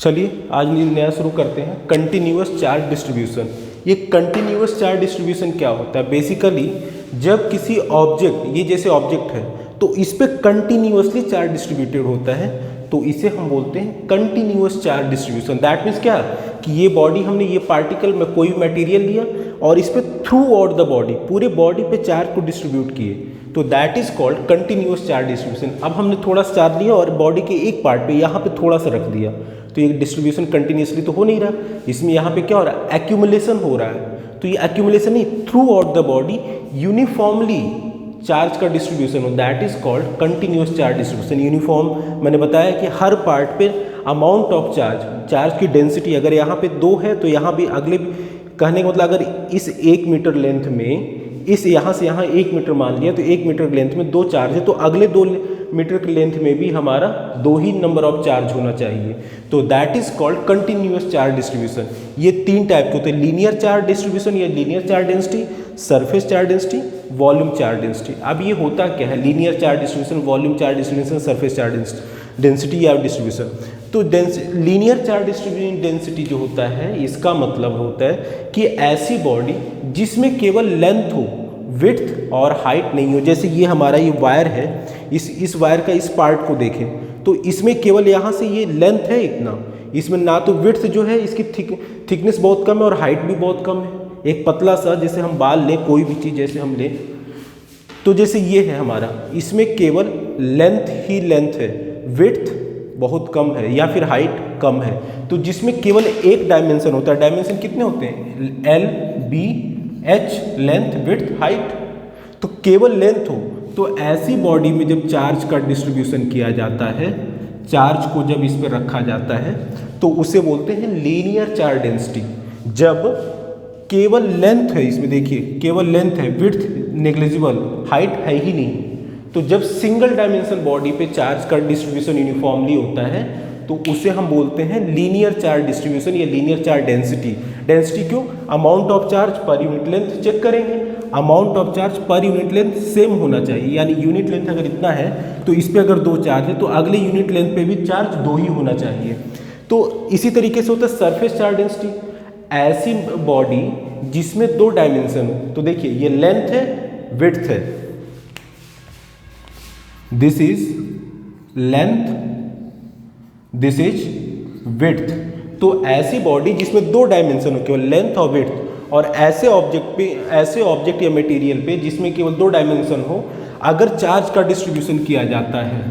चलिए आज नया शुरू करते हैं कंटिन्यूअस चार्ज डिस्ट्रीब्यूशन। ये कंटिन्यूअस चार्ज डिस्ट्रीब्यूशन क्या होता है? बेसिकली जब किसी ऑब्जेक्ट, ये जैसे ऑब्जेक्ट है तो इस पर कंटिन्यूअसली चार्ज डिस्ट्रीब्यूटेड होता है तो इसे हम बोलते हैं continuous charge distribution. That means क्या कि ये बॉडी, हमने ये पार्टिकल में कोई मटेरियल लिया और इस पर थ्रू आउट द बॉडी, पूरे बॉडी पे चार्ज को डिस्ट्रीब्यूट किए, तो that is called continuous charge distribution. अब हमने थोड़ा सा चार्ज लिया और बॉडी के एक पार्ट पे यहाँ पे थोड़ा सा रख दिया, तो ये डिस्ट्रीब्यूशन कंटिन्यूसली तो हो नहीं रहा, इसमें यहाँ पे क्या हो रहा है? एक्यूमुलेशन हो रहा है। तो ये एक्यूमुलेशन नहीं, through out the body uniformly charge का डिस्ट्रीब्यूशन हो, that is called continuous charge distribution. Uniform मैंने बताया कि हर पार्ट पे अमाउंट ऑफ चार्ज, चार्ज की डेंसिटी अगर यहाँ पे 2 है तो यहाँ भी अगले, कहने का मतलब अगर इस 1 मीटर लेंथ में, इस यहाँ से यहाँ 1 मीटर मान लिया तो 1 मीटर लेंथ में 2 चार्ज है, तो अगले 2 मीटर के लेंथ में भी हमारा 2 ही नंबर ऑफ चार्ज होना चाहिए, तो that is called continuous charge distribution. ये 3 टाइप के होते हैं, लीनियर चार्ज डिस्ट्रीब्यूशन या linear charge density, surface charge density, volume charge density. अब ये होता क्या है? Linear charge distribution, volume charge distribution, surface charge density या डिस्ट्रीब्यूशन। तो लीनियर चार्ज डिस्ट्रीब्यूशन डेंसिटी जो होता है, इसका मतलब होता है कि ऐसी बॉडी जिसमें केवल लेंथ हो, विड्थ और हाइट नहीं हो। जैसे ये हमारा ये वायर है, इस वायर का इस पार्ट को देखें तो इसमें केवल यहाँ से ये लेंथ है इतना, इसमें ना तो विड्थ जो है इसकी थिकनेस बहुत कम है और हाइट भी बहुत कम है। एक पतला सा, जैसे हम बाल लें, कोई भी चीज़ जैसे हम लें, तो जैसे ये है हमारा, इसमें केवल लेंथ ही लेंथ है, विड्थ बहुत कम है या फिर हाइट कम है। तो जिसमें केवल एक डायमेंशन होता है, डायमेंशन कितने होते हैं? L, B, H, length, width, height, तो केवल लेंथ हो, तो ऐसी बॉडी में जब चार्ज का डिस्ट्रीब्यूशन किया जाता है, चार्ज को जब इस पर रखा जाता है तो उसे बोलते हैं लीनियर चार्ज डेंसिटी। जब केवल लेंथ है, इसमें देखिए केवल लेंथ है, विड्थ नेग्लिजिबल, हाइट है ही नहीं, तो जब सिंगल डायमेंशन बॉडी पे चार्ज का डिस्ट्रीब्यूशन यूनिफॉर्मली होता है तो उसे हम बोलते हैं लीनियर चार्ज डिस्ट्रीब्यूशन या लीनियर चार्ज डेंसिटी। डेंसिटी क्यों? Amount of charge per unit length check करेंगे, amount of charge per unit length same होना चाहिए, यानी यूनिट लेंथ अगर इतना है तो इस पर अगर 2 चार्ज है तो अगले यूनिट लेंथ पे भी चार्ज 2 ही होना चाहिए। तो इसी तरीके से होता है सरफेस चार्ज डेंसिटी। ऐसी बॉडी जिसमें 2 डायमेंशन, तो देखिए ये लेंथ है, विड्थ है, this is length, this is width. तो ऐसी बॉडी जिसमें 2 डायमेंशन हो, केवल लेंथ और विड्थ, और ऐसे ऑब्जेक्ट या मटेरियल पे जिसमें केवल 2 डायमेंशन हो, अगर चार्ज का डिस्ट्रीब्यूशन किया जाता है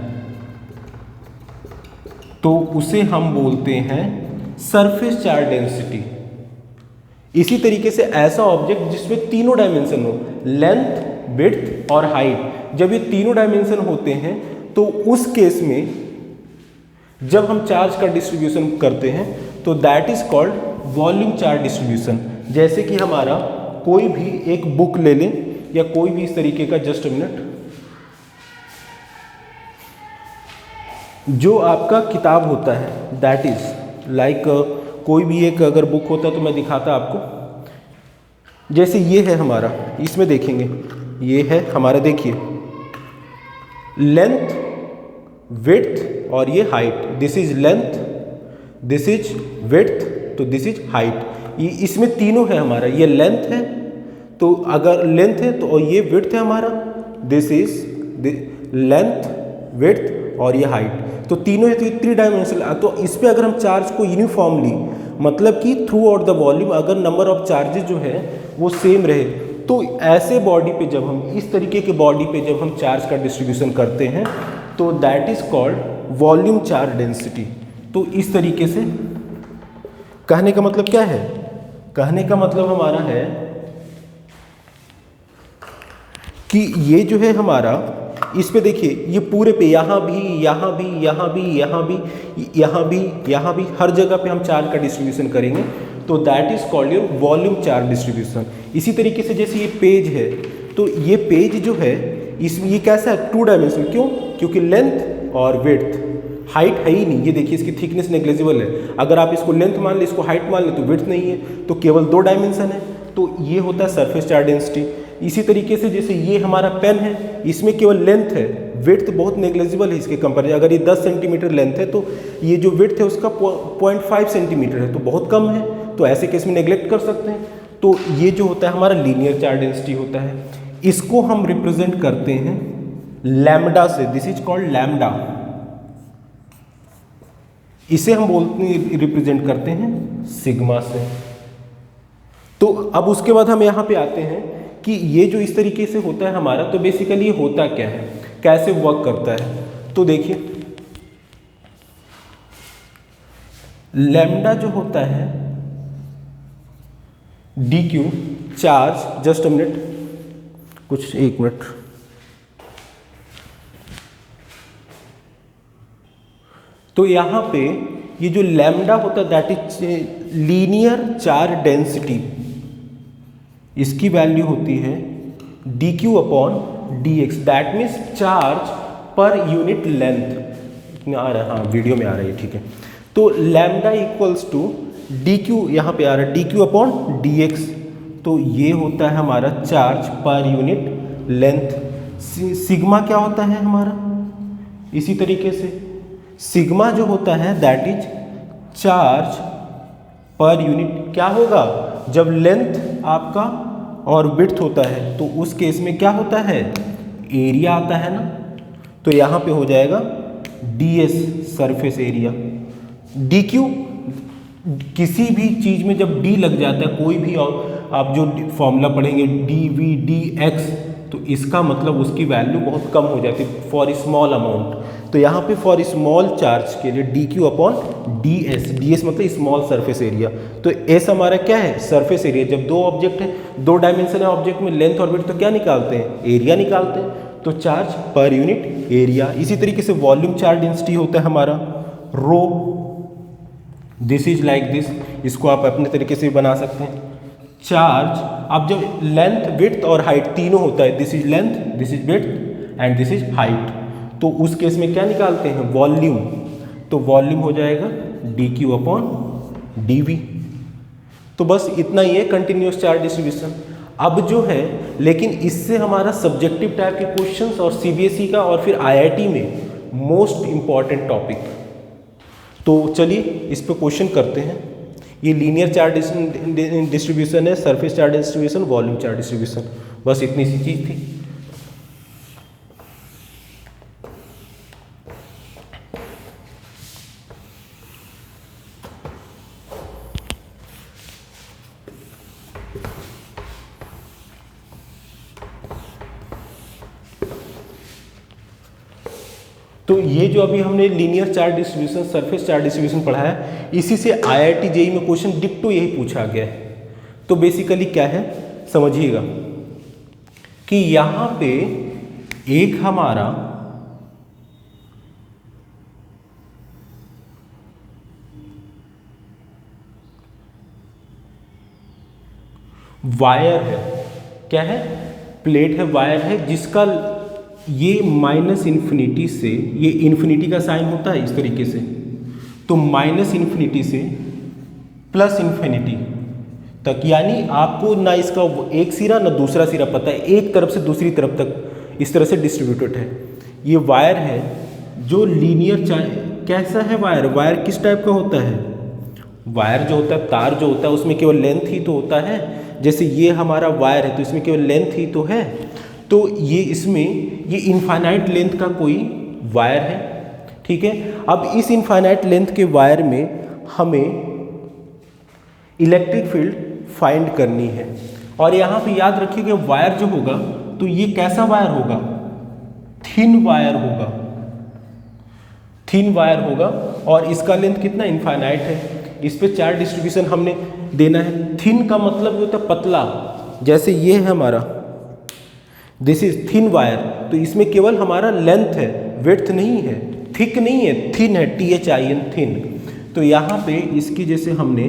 तो उसे हम बोलते हैं सरफेस चार्ज डेंसिटी। इसी तरीके से ऐसा ऑब्जेक्ट जिसमें तीनों डायमेंशन हो, लेंथ, विड्थ और हाइट, जब ये तीनों डायमेंशन होते हैं तो उस केस में जब हम चार्ज का डिस्ट्रीब्यूशन करते हैं तो that is called volume charge distribution. जैसे कि हमारा कोई भी एक बुक ले लें या कोई भी इस तरीके का, जस्ट अ मिनट, जो आपका किताब होता है, दैट इज लाइक कोई भी एक अगर बुक होता तो मैं दिखाता आपको। जैसे ये है हमारा, इसमें देखेंगे ये है हमारा, देखिए लेंथ, विड्थ और ये height, this is length, this is width, तो दिस इज हाइट। ये इसमें तीनों है हमारा, ये लेंथ है तो अगर लेंथ है तो ये विड्थ है हमारा, दिस इज लेंथ, विड्थ और ये हाइट, तो तीनों है, तो ये 3 डायमेंशनल। तो इस पे अगर हम चार्ज को यूनिफॉर्मली, मतलब कि थ्रू आउट द वॉल्यूम, अगर नंबर ऑफ चार्जेस जो है वो सेम रहे, तो ऐसे बॉडी पे जब हम, इस तरीके के बॉडी पे जब हम चार्ज का डिस्ट्रीब्यूशन करते हैं तो that is called volume charge density. तो इस तरीके से कहने का मतलब क्या है? कहने का मतलब हमारा है कि ये जो है हमारा, इस पे देखिए ये पूरे पे, यहाँ भी, यहाँ भी, यहाँ भी, यहाँ भी, यहाँ भी, यहाँ भी, हर जगह पे हम चार्ज का डिस्ट्रीब्यूशन करेंगे तो that is called your volume charge distribution. इसी तरीके से जैसे ये पेज है, तो ये पेज जो है इसमें ये कैसा है? 2 डायमेंशन। क्यों? क्योंकि लेंथ और विड्थ, हाइट है ही नहीं। ये देखिए इसकी थिकनेस नेग्लिजिबल है, अगर आप इसको लेंथ मान ले, इसको हाइट मान ले तो विड्थ नहीं है, तो केवल 2 डायमेंशन है, तो ये होता है सरफेस चार्ज डेंसिटी। इसी तरीके से जैसे ये हमारा पेन है, इसमें केवल लेंथ है विड्थ बहुत नेग्लिजिबल है इसके कंपेरिजन। अगर ये 10 सेंटीमीटर लेंथ है तो ये जो विड्थ है उसका 0.5 सेंटीमीटर है, तो बहुत कम है, तो ऐसे केस में नेग्लेक्ट कर सकते हैं। तो ये जो होता है हमारा लीनियर चार्ज डेंसिटी होता है, इसको हम रिप्रेजेंट करते हैं लैम्डा से। दिस इज कॉल्ड लैम्डा, इसे हम बोलते हैं रिप्रेजेंट करते हैं सिग्मा से। तो अब उसके बाद हम यहाँ पे आते हैं कि ये जो इस तरीके से होता है हमारा, तो बेसिकली ये होता क्या है, कैसे वर्क करता है। तो देखिए लैम्डा जो होता है D Q charge, just a minute, कुछ 1 मिनट, तो यहाँ पे ये जो लैम्डा होता है that is linear charge density, इसकी वैल्यू होती है D Q upon D X, that means charge per unit length. आ रहा है, हाँ वीडियो में आ रहा है, ठीक है। तो lambda equals to D Q, यहाँ पे आ रहा है D Q upon D X, तो ये होता है हमारा charge per unit length. Sigma क्या होता है हमारा, इसी तरीके से सिग्मा जो होता है that is charge per unit, क्या होगा जब लेंथ आपका और विड्थ होता है तो उस केस में क्या होता है, एरिया आता है ना। तो यहाँ पे हो जाएगा ds सरफेस एरिया। dq किसी भी चीज़ में जब d लग जाता है, कोई भी आप जो फॉर्मूला पढ़ेंगे dv dx, तो इसका मतलब उसकी वैल्यू बहुत कम हो जाती है फॉर स्मॉल अमाउंट। तो यहाँ पे फॉर स्मॉल चार्ज के लिए D Q upon D S मतलब स्मॉल सरफेस एरिया। तो एस हमारा क्या है, सरफेस एरिया। जब दो ऑब्जेक्ट है, 2 डायमेंशनल ऑब्जेक्ट में लेंथ और विड्थ, तो क्या निकालते हैं, एरिया निकालते हैं। तो चार्ज पर यूनिट एरिया। इसी तरीके से वॉल्यूम चार्ज डेंसिटी होता है हमारा रो, दिस इज लाइक दिस, इसको आप अपने तरीके से भी बना सकते हैं। चार्ज अब जब लेंथ विड्थ और हाइट तीनों होता है, this is length, this is width and this is height, तो उस केस में क्या निकालते हैं, वॉल्यूम। तो वॉल्यूम हो जाएगा D Q upon D V. तो बस इतना ही है कंटिन्यूस चार्ज डिस्ट्रीब्यूशन। अब जो है, लेकिन इससे हमारा सब्जेक्टिव टाइप के क्वेश्चंस और सीबीएसई का और फिर आईआईटी में मोस्ट इंपॉर्टेंट टॉपिक। तो चलिए इस पे क्वेश्चन करते हैं। ये लीनियर चार्ज डिस्ट्रीब्यूशन है, surface charge distribution, volume charge distribution, बस इतनी सी चीज़ थी। तो ये जो अभी हमने linear charge distribution, surface charge distribution पढ़ा है, इसी से आईआईटी जेईई में क्वेश्चन डिक्टो यही पूछा गया है। तो बेसिकली क्या है समझिएगा कि यहाँ पे एक हमारा वायर है, क्या है, प्लेट है, वायर है, जिसका ये माइनस इन्फिनिटी से, ये इन्फिनिटी का साइन होता है इस तरीके से, तो माइनस इन्फिनिटी से प्लस इन्फिनिटी तक, यानी आपको ना इसका एक सिरा ना दूसरा सिरा पता है, एक तरफ से दूसरी तरफ तक इस तरह से डिस्ट्रीब्यूटेड है। ये वायर है जो लीनियर कैसा है वायर, वायर किस टाइप का होता है, वायर जो होता है, तार जो होता है उसमें केवल लेंथ ही तो होता है। जैसे ये हमारा वायर है तो इसमें केवल लेंथ ही तो है, तो ये इसमें ये इनफाइनाइट लेंथ का कोई वायर है, ठीक है। अब इस इनफाइनाइट लेंथ के वायर में हमें इलेक्ट्रिक फील्ड फाइंड करनी है। और यहाँ पे याद रखिए कि वायर जो होगा तो ये कैसा वायर होगा, थिन वायर होगा, थिन वायर होगा, और इसका लेंथ कितना, इनफाइनाइट है। इस पे चार्ज डिस्ट्रीब्यूशन हमने देना है। थिन का मतलब होता है पतला, जैसे ये है हमारा, दिस इज थिन वायर, तो इसमें केवल हमारा लेंथ है, विड्थ नहीं है, थिक नहीं है, थिन है, THIN थिन। तो यहाँ पे इसकी जैसे हमने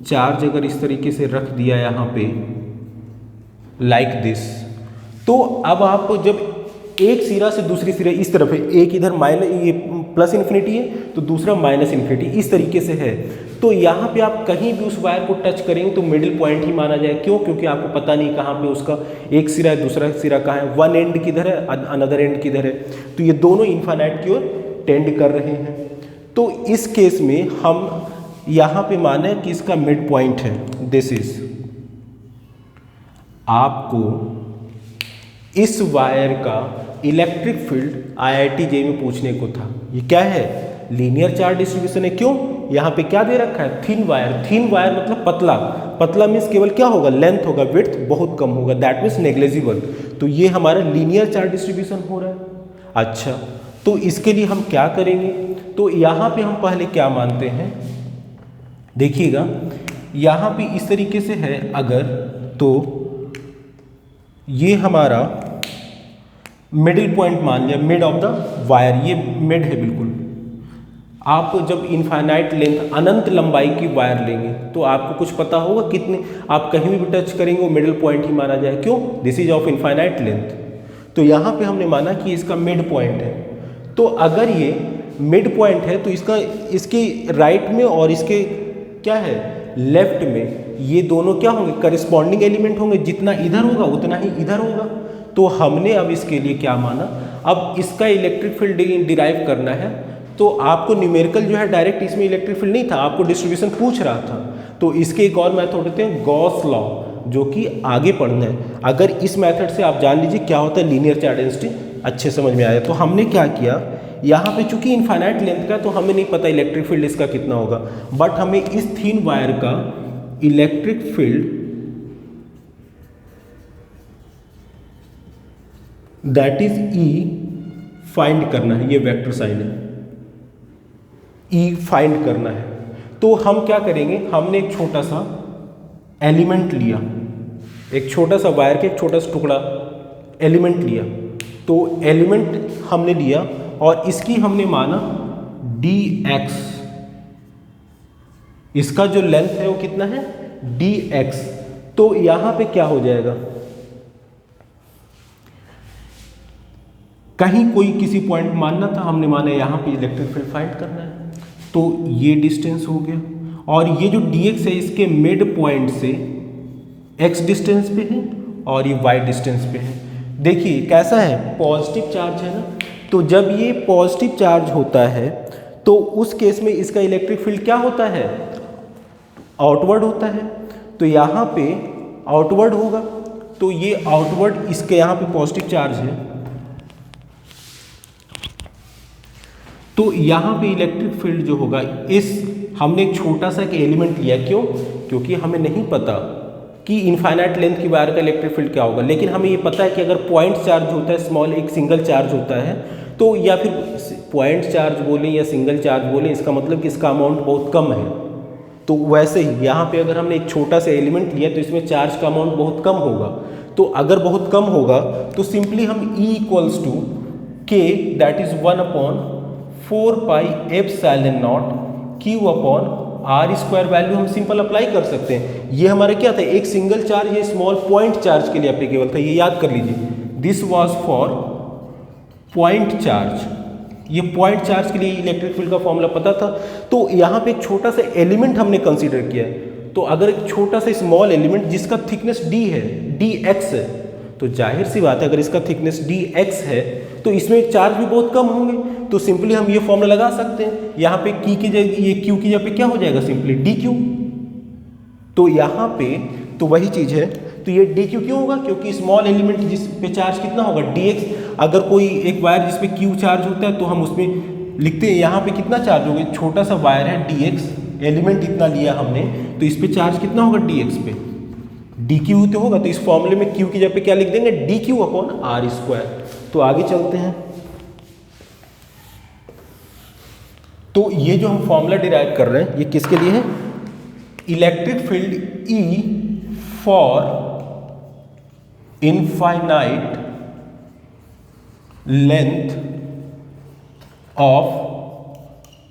चार्ज अगर इस तरीके से रख दिया यहाँ पे लाइक दिस, तो अब आप जब एक सिरा से दूसरी सिरा इस तरफ है, एक इधर माइनस ये प्लस इन्फिनिटी है तो दूसरा माइनस इन्फिनिटी, इस तरीके से है। तो यहाँ पे आप कहीं भी उस वायर को टच करेंगे तो मिडिल पॉइंट ही माना जाए। क्यों? क्योंकि आपको पता नहीं कहाँ पे उसका एक सिरा है दूसरा सिरा कहाँ है, वन एंड किधर है अनदर एंड किधर है, तो ये दोनों इन्फाइनाइट की ओर टेंड कर रहे हैं। तो इस केस में हम यहाँ पे माने कि इसका मिड पॉइंट है दिस इज। आपको इस वायर का इलेक्ट्रिक फील्ड IIT JEE में पूछने को था। ये क्या है? लीनियर चार्ज डिस्ट्रीब्यूशन है। क्यों? यहाँ पे क्या दे रखा है? Thin wire. थिन वायर मतलब पतला, पतला मीन्स केवल क्या होगा? लेंथ होगा, विड्थ बहुत कम होगा, दैट मीन्स नेग्लिजिबल। तो ये हमारा लीनियर चार्ज डिस्ट्रीब्यूशन हो रहा है। अच्छा, तो इसके लिए हम क्या करेंगे? तो यहाँ पे हम पहले क्या मानते हैं, देखिएगा यहाँ पे इस तरीके से है अगर, तो ये हमारा मिडिल पॉइंट मान लिया, मिड ऑफ द वायर, ये मिड है बिल्कुल। आप जब इनफाइनाइट लेंथ अनंत लंबाई की वायर लेंगे तो आपको कुछ पता होगा कितने, आप कहीं भी टच करेंगे वो मिडिल पॉइंट ही माना जाए। क्यों? This is of infinite length. तो यहाँ पे हमने माना कि इसका मिड पॉइंट है। तो अगर ये मिड पॉइंट है तो इसका, इसके राइट में और इसके क्या है लेफ्ट में, ये दोनों क्या होंगे? करिस्पॉन्डिंग एलिमेंट होंगे। जितना इधर होगा उतना ही इधर होगा। तो हमने अब इसके लिए क्या माना, अब इसका इलेक्ट्रिक फील्ड डिराइव करना है। तो आपको न्यूमेरिकल जो है डायरेक्ट इसमें इलेक्ट्रिक फील्ड नहीं था, आपको डिस्ट्रीब्यूशन पूछ रहा था। तो इसके एक और मेथड होते हैं गॉस लॉ, जो कि आगे पढ़ना है। अगर इस मेथड से आप जान लीजिए क्या होता है लीनियर चार्ज डेंसिटी, अच्छे समझ में आया। तो हमने क्या किया, यहाँ पे चूंकि इनफाइनाइट लेंथ का तो हमें नहीं पता इलेक्ट्रिक फील्ड इसका कितना होगा, बट हमें इस थिन वायर का electric field that is E find करना है। ये वेक्टर साइन है, E फाइंड करना है। तो हम क्या करेंगे, हमने एक छोटा सा एलिमेंट लिया, एक छोटा सा वायर के एक छोटा सा टुकड़ा एलिमेंट लिया। तो एलिमेंट हमने लिया और इसकी हमने माना dx, इसका जो लेंथ है वो कितना है dx। तो यहां पे क्या हो जाएगा, कहीं कोई किसी पॉइंट मानना था, हमने माना यहां पे इलेक्ट्रिक फील्ड फाइंड करना है। तो ये डिस्टेंस हो गया और ये जो dx है इसके मिड पॉइंट से x डिस्टेंस पे है और ये y डिस्टेंस पे है। देखिए कैसा है, पॉजिटिव चार्ज है ना। तो जब ये पॉजिटिव चार्ज होता है तो उस केस में इसका इलेक्ट्रिक फील्ड क्या होता है, आउटवर्ड होता है। तो यहाँ पे आउटवर्ड होगा, तो ये आउटवर्ड, इसके यहाँ पे पॉजिटिव चार्ज है तो यहाँ पे इलेक्ट्रिक फील्ड जो होगा, इस हमने एक छोटा सा एक एलिमेंट लिया। क्यों? क्योंकि हमें नहीं पता कि इनफाइनाइट लेंथ की वायर का इलेक्ट्रिक फील्ड क्या होगा, लेकिन हमें ये पता है कि अगर पॉइंट चार्ज होता है स्मॉल, एक सिंगल चार्ज होता है, तो या फिर पॉइंट चार्ज बोलें या सिंगल चार्ज बोलें, इसका मतलब कि इसका अमाउंट बहुत कम है। तो वैसे ही यहाँ पे अगर हमने एक छोटा सा एलिमेंट लिया तो इसमें चार्ज का अमाउंट बहुत कम होगा। तो अगर बहुत कम होगा तो सिंपली हम E equals to K that is 1/4πε0 Q upon R square value हम सिंपल अप्लाई कर सकते हैं। ये हमारा क्या था, एक सिंगल चार्ज, ये स्मॉल पॉइंट चार्ज के लिए एप्लीकेबल था, ये याद कर लीजिए। This was for point charge, ये पॉइंट चार्ज के लिए इलेक्ट्रिक फील्ड का फॉर्मूला पता था। तो यहाँ पे एक छोटा सा एलिमेंट हमने कंसीडर किया है। तो अगर एक छोटा सा स्मॉल एलिमेंट जिसका थिकनेस d है, dx है, तो जाहिर सी बात है अगर इसका थिकनेस dx है तो इसमें चार्ज भी बहुत कम होंगे। तो सिंपली हम ये फॉर्मूला लगा सकते हैं। यहाँ पे की की जगह, ये q की जगह पे क्या हो जाएगा, सिंपली dq। तो यहाँ पे तो वही चीज़ है, तो ये dq क्यों होगा, क्योंकि स्मॉल एलिमेंट जिस पे चार्ज कितना होगा dx। अगर कोई एक वायर जिस पे q चार्ज होता है तो हम उसमें लिखते हैं यहाँ पे कितना चार्ज होगा, छोटा सा वायर है dx, एलिमेंट इतना लिया हमने, तो इस पे चार्ज कितना होगा dx पे, dq तो होगा। तो इस फॉर्मूले में q की जगह पे क्या लिख देंगे, dq अपॉन r स्क्वायर। तो आगे चलते हैं। तो ये जो हम फॉर्मूला डिराइव कर रहे हैं ये किसके लिए है, electric field E for infinite length of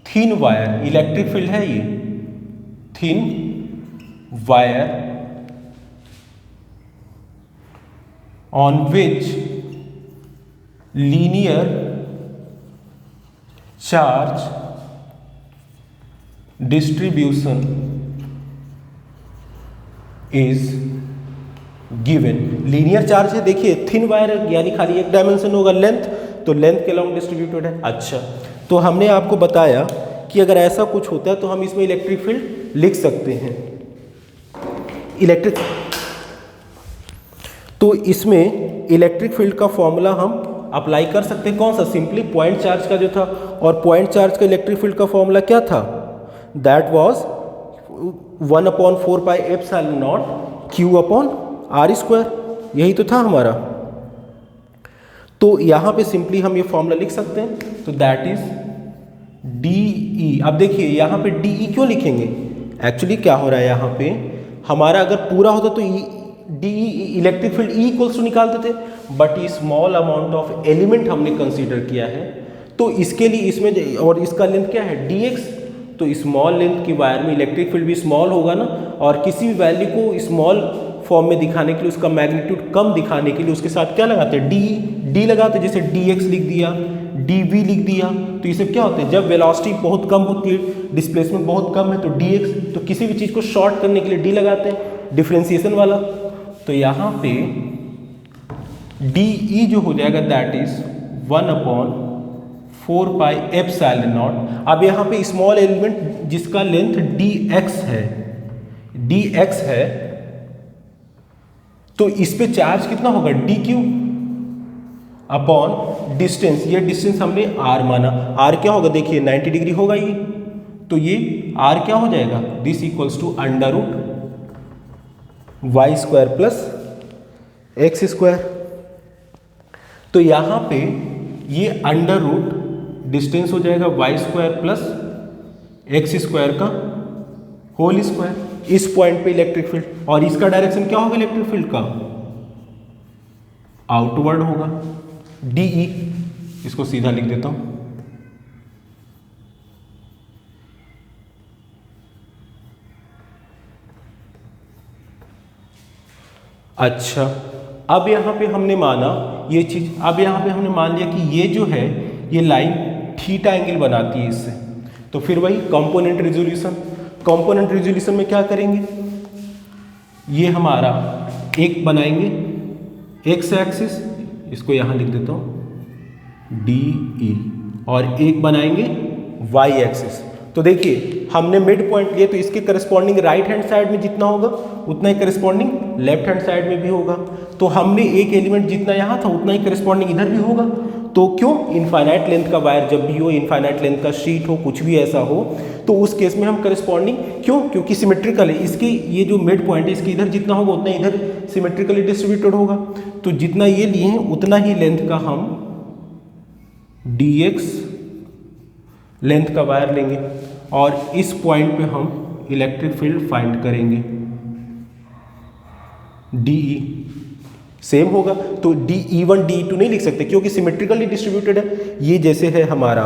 thin wire. Electric field है ये thin wire on which linear charge distribution is given. Linear charge है, देखिए थिन वायर है, यानी खाली एक डायमेंशन होगा लेंथ, तो लेंथ के अलोंग डिस्ट्रीब्यूटेड है। अच्छा, तो हमने आपको बताया कि अगर ऐसा कुछ होता है तो हम इसमें इलेक्ट्रिक फील्ड लिख सकते हैं। तो इसमें इलेक्ट्रिक फील्ड का फॉर्मूला हम अप्लाई कर सकते हैं, कौन सा? सिंपली पॉइंट चार्ज का जो था, और पॉइंट चार्ज का इलेक्ट्रिक फील्ड का फॉर्मूला क्या था? दैट वाज 1/4πε0 Q/r², यही तो था हमारा। तो यहाँ पे सिंपली हम ये फॉर्मूला लिख सकते हैं, तो दैट इज DE। अब देखिए यहाँ पे DE क्यों लिखेंगे? एक्चुअली क्या हो रहा है यहाँ पे, हमारा अगर पूरा होता तो DE electric field E equals to निकालते थे, बट ये स्मॉल अमाउंट ऑफ एलिमेंट हमने कंसीडर किया है, तो इसके लिए इसमें, और इसका लेंथ क्या है? DX, तो स्मॉल लेंथ की वायर में इलेक्ट्रिक फील्ड भी स्मॉल होगा ना, और किसी भी वैल्यू को स्मॉल फॉर्म में दिखाने के लिए, उसका मैग्नीट्यूड कम दिखाने के लिए उसके साथ क्या लगाते हैं? D लगाते हैं। जैसे DX लिख दिया, DV लिख दिया, तो ये सब क्या होते हैं? जब वेलोसिटी बहुत कम होती है, डिस्प्लेसमेंट बहुत कम है, तो DX, तो किसी भी चीज़ को शॉर्ट करने के लिए D लगाते हैं, डिफ्रेंसिएशन वाला। तो यहाँ पे DE जो हो जाएगा दैट इज 1/4πε0। अब यहाँ पे स्मॉल एलिमेंट जिसका लेंथ DX है, तो इस पे चार्ज कितना होगा? DQ अपॉन डिस्टेंस, ये डिस्टेंस हमने R माना, R क्या होगा? देखिए 90 डिग्री होगा ये, तो ये R क्या हो जाएगा? This equals to √y² plus x²। तो यहाँ पे ये √ डिस्टेंस हो जाएगा y² प्लस x² का होल स्क्वायर, इस पॉइंट पे इलेक्ट्रिक फील्ड, और इसका डायरेक्शन क्या होगा इलेक्ट्रिक फील्ड का? आउटवर्ड होगा। DE, इसको सीधा लिख देता हूं। अच्छा, अब यहाँ पे हमने माना ये चीज़, अब यहाँ पे हमने मान लिया कि ये जो है ये लाइन थीटा एंगल बनाती है इससे, तो फिर वही कंपोनेंट रिजोल्यूशन में क्या करेंगे? ये हमारा एक बनाएंगे एक्स एक्सिस, इसको यहाँ लिख देता हूँ DE, और एक बनाएंगे वाई एक्सिस। तो देखिए हमने मिड पॉइंट लिए, तो इसके करस्पॉन्डिंग राइट हैंड साइड में जितना होगा उतना ही करस्पॉन्डिंग लेफ्ट हैंड साइड में भी होगा। तो हमने एक एलिमेंट जितना यहाँ था उतना ही करस्पॉन्डिंग इधर भी होगा। तो क्यों? इनफाइनाइट लेंथ का वायर जब भी हो, इनफाइनाइट लेंथ का शीट हो, कुछ भी ऐसा हो, तो उस केस में हम करस्पॉन्डिंग, क्यों? क्योंकि सिमेट्रिकल है, इसकी ये जो मिड पॉइंट है इसके इधर जितना होगा उतना इधर सिमेट्रिकली डिस्ट्रीब्यूटेड होगा। तो जितना ये लिए हैं उतना ही लेंथ का हम DX लेंथ का वायर लेंगे, और इस पॉइंट पे हम इलेक्ट्रिक फील्ड फाइंड करेंगे। DE सेम होगा, तो DE1 DE2 नहीं लिख सकते क्योंकि सिमेट्रिकली डिस्ट्रीब्यूटेड है। ये जैसे है हमारा,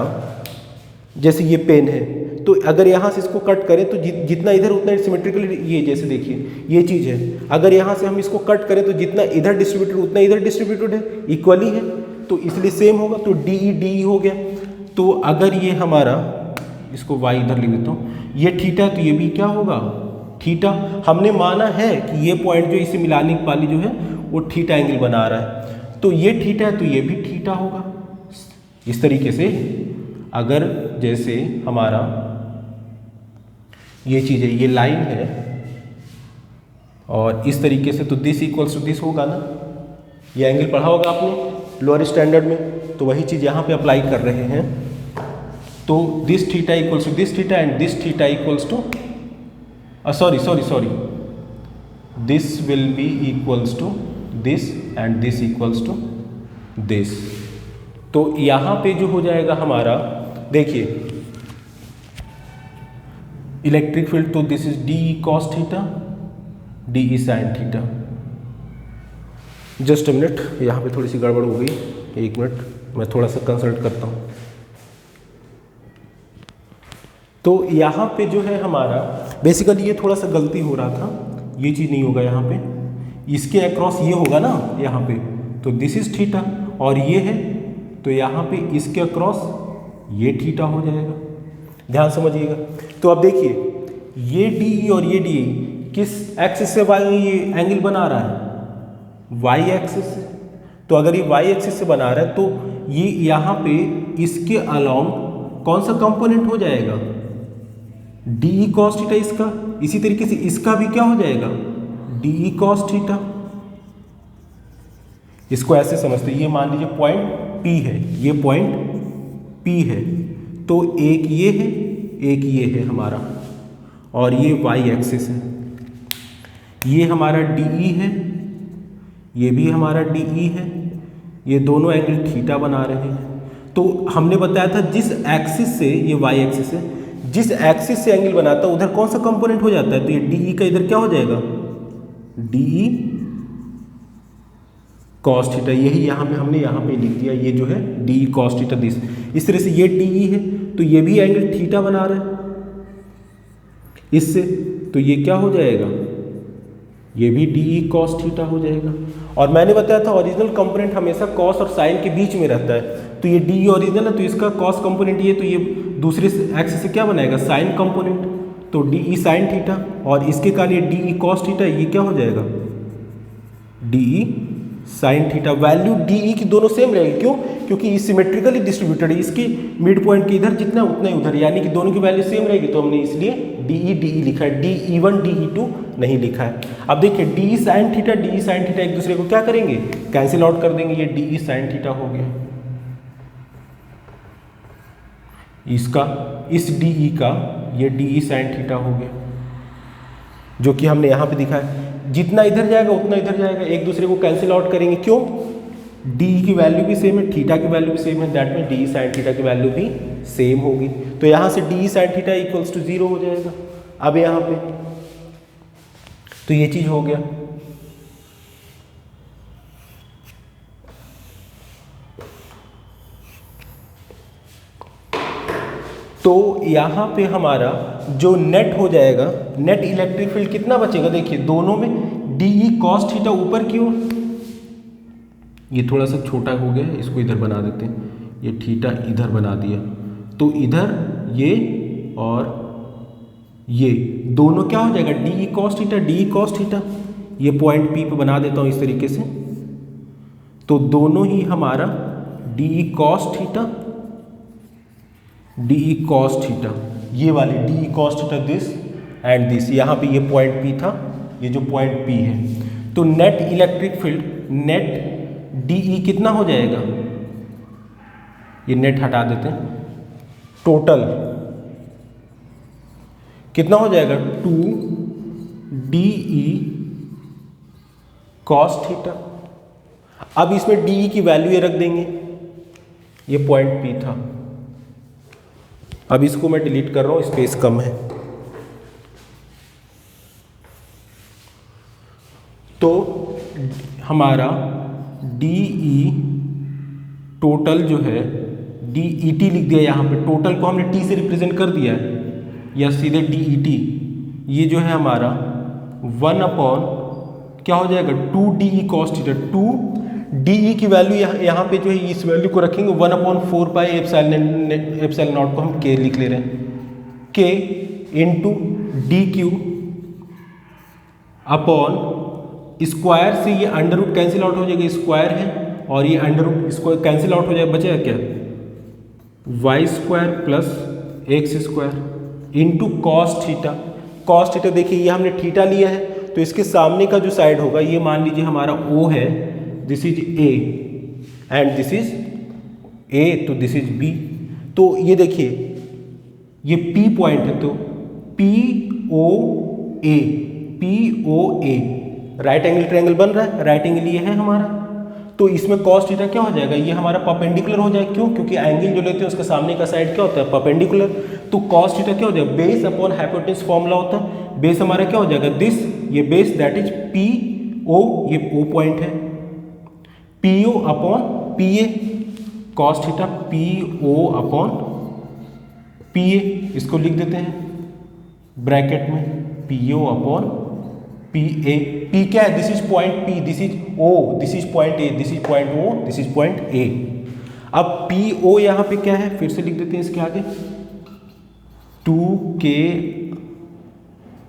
जैसे ये पेन है, तो अगर यहाँ से इसको कट करें तो जितना इधर उतना सिमेट्रिकली, ये जैसे देखिए ये चीज़ है, अगर यहाँ से हम इसको कट करें तो जितना इधर डिस्ट्रीब्यूटेड उतना इधर डिस्ट्रीब्यूटेड है, इक्वली है, तो इसलिए सेम होगा। तो DE हो गया। तो अगर ये हमारा, इसको y इधर लिख देता हूँ, ये थीटा, तो ये भी क्या होगा? थीटा। हमने माना है कि ये पॉइंट जो इसे मिलाने वाली जो है वो थीटा एंगल बना रहा है, तो ये थीटा है तो ये भी थीटा होगा। इस तरीके से अगर जैसे हमारा ये चीज़ है, ये लाइन है, और इस तरीके से, तो दिस इक्वल्स टू दिस होगा ना, ये एंगल पढ़ा होगा आपने लोअर स्टैंडर्ड में, तो वही चीज़ यहाँ पे अप्लाई कर रहे हैं। तो this theta equals to this theta and this theta equals to sorry this will be equals to this and this equals to this. तो यहाँ पे जो हो जाएगा हमारा, देखिए इलेक्ट्रिक फील्ड, तो this is DE cos theta, DE sin theta. Just a minute, यहाँ पे थोड़ी सी गड़बड़ हो गई, एक मिनट मैं थोड़ा सा कंसल्ट करता हूँ। तो यहाँ पे जो है हमारा बेसिकली ये थोड़ा सा गलती हो रहा था, ये चीज़ नहीं होगा यहाँ पे, इसके अक्रॉस ये होगा ना यहाँ पे, तो दिस इज थीटा, और ये है तो यहाँ पे इसके अक्रॉस ये थीटा हो जाएगा। ध्यान समझिएगा। तो अब देखिए ये डी और ये डी किस एक्सिस से ये एंगल बना रहा है, वाई एक्सिस से। तो अगर ये वाई एक्सिस से बना रहा है तो ये यहाँ पे इसके अलोंग कौन सा कंपोनेंट हो जाएगा, डी कॉस थीटा इसका। इसी तरीके से इसका भी क्या हो जाएगा, डी कॉस थीटा। इसको ऐसे समझते हैं, ये मान लीजिए पॉइंट P है, ये पॉइंट P है, तो एक ये है एक ये है हमारा, और ये y एक्सिस है। ये हमारा DE है, ये भी हमारा DE है, ये दोनों एंगल थीटा बना रहे हैं। तो हमने बताया था जिस एक्सिस से, ये y एक्सिस है, जिस एक्सिस से एंगल बनाता है उधर कौन सा कंपोनेंट हो जाता है, तो ये DE का इधर क्या हो जाएगा, DE कॉस थीटा। यही यहाँ पे हमने यहाँ पे लिख दिया, ये जो है DE कॉस थीटा दिस। इस तरह से ये DE है तो ये भी एंगल थीटा बना रहा है इससे, तो ये क्या हो जाएगा, ये भी DE कॉस थीटा हो जाएगा। और मैंने बताया था ओरिजिनल कंपोनेंट हमेशा कॉस और साइन के बीच में रहता है, तो ये DE ओरिजिनल है तो इसका कॉस कंपोनेंट ये, तो ये दूसरे एक्सिस से क्या बनाएगा, साइन कंपोनेंट, तो DE साइन थीटा। और इसके कारण ये DE कॉस थीटा, ये क्या हो जाएगा, DE sine theta. Value DE की दोनों सेम रहेगी, क्यों, क्योंकि ये सिमेट्रिकली डिस्ट्रीब्यूटेड है, इसकी मिड पॉइंट के इधर जितना उतना ही उधर, यानी कि दोनों की वैल्यू सेम रहेगी, तो हमने इसलिए DE लिखा है, DE1 DE2 नहीं लिखा है। अब देखिए DE साइन थीटा एक दूसरे को क्या करेंगे, कैंसिल आउट कर देंगे, ये DE साइन थीटा हो गया, इसका इस DE का ये DE साइन थीटा हो गया, जो कि हमने यहाँ पे दिखा है। जितना इधर जाएगा उतना इधर जाएगा, एक दूसरे को कैंसिल आउट करेंगे, क्यों, DE की वैल्यू भी सेम है, थीटा की वैल्यू भी सेम है, that mean DE sine theta की वैल्यू भी सेम होगी। तो यहाँ से DE sine theta equals to 0 हो जाएगा। अब यहाँ पे तो ये चीज हो गया। तो यहाँ पे हमारा जो नेट हो जाएगा, नेट इलेक्ट्रिक फील्ड कितना बचेगा, देखिए दोनों में DE कॉस थीटा ऊपर की ओर, ये थोड़ा सा छोटा हो गया, इसको इधर बना देते हैं, ये थीटा इधर बना दिया, तो इधर ये और ये दोनों क्या हो जाएगा, DE कॉस थीटा, ये पॉइंट P पे बना देता हूँ इस तरीके से, तो दोनों ही हमारा DE कॉस थीटा, ये वाले DE cos theta this and this, यहाँ पे ये पॉइंट P था, ये जो पॉइंट P है, तो net electric field net DE कितना हो जाएगा, ये नेट हटा देते हैं, टोटल कितना हो जाएगा 2DE कॉस थीटा। अब इसमें DE की वैल्यू ये रख देंगे, ये पॉइंट P था। अब इसको मैं डिलीट कर रहा हूं, स्पेस कम है, तो हमारा DE टोटल जो है DET लिख दिया, यहाँ पे टोटल को हमने T से रिप्रेजेंट कर दिया है, या सीधे DET, ये जो है हमारा 1 अपॉन क्या हो जाएगा 2DE कॉस थीटा। 2DE की वैल्यू यहाँ पे जो है इस वैल्यू को रखेंगे 1 अपॉन 4 पाई एप्सिलॉन नॉट को हम K लिख ले रहे हैं, K into DQ upon square से ये अंडर रूट कैंसिल आउट हो जाएगा, स्क्वायर है और ये अंडर रूट इसको कैंसिल आउट हो जाएगा, बचेगा क्या, Y square plus X square into cos theta. Cos theta देखिए ये हमने थीटा लिया है, तो इसके सामने का जो साइड होगा ये मान लीजिए हमारा O है, this is A and this is A, तो दिस इज B। तो ये देखिए ये P पॉइंट है, तो POA राइट एंगल ट्रायंगल बन रहा है, राइट एंगल ये है हमारा, तो इसमें कॉस थीटा क्या हो जाएगा, ये हमारा परपेंडिकुलर हो जाएगा, क्यों, क्योंकि एंगल जो लेते हैं उसके सामने का साइड क्या होता है, परपेंडिकुलर, तो कॉस थीटा क्या हो जाएगा, बेस अपॉन हाइपोटेन्यूज फॉर्मूला होता है, बेस हमारा क्या हो जाएगा दिस, ये बेस दैट इज PO, ये O पॉइंट है, PO upon PA, cos theta PO upon PA, इसको लिख देते हैं ब्रैकेट में PO अपॉन PA। P क्या है, this is point P, this is O, this is point A, this is point O, this is point A। अब P O यहाँ पे क्या है, फिर से लिख देते हैं इसके आगे 2k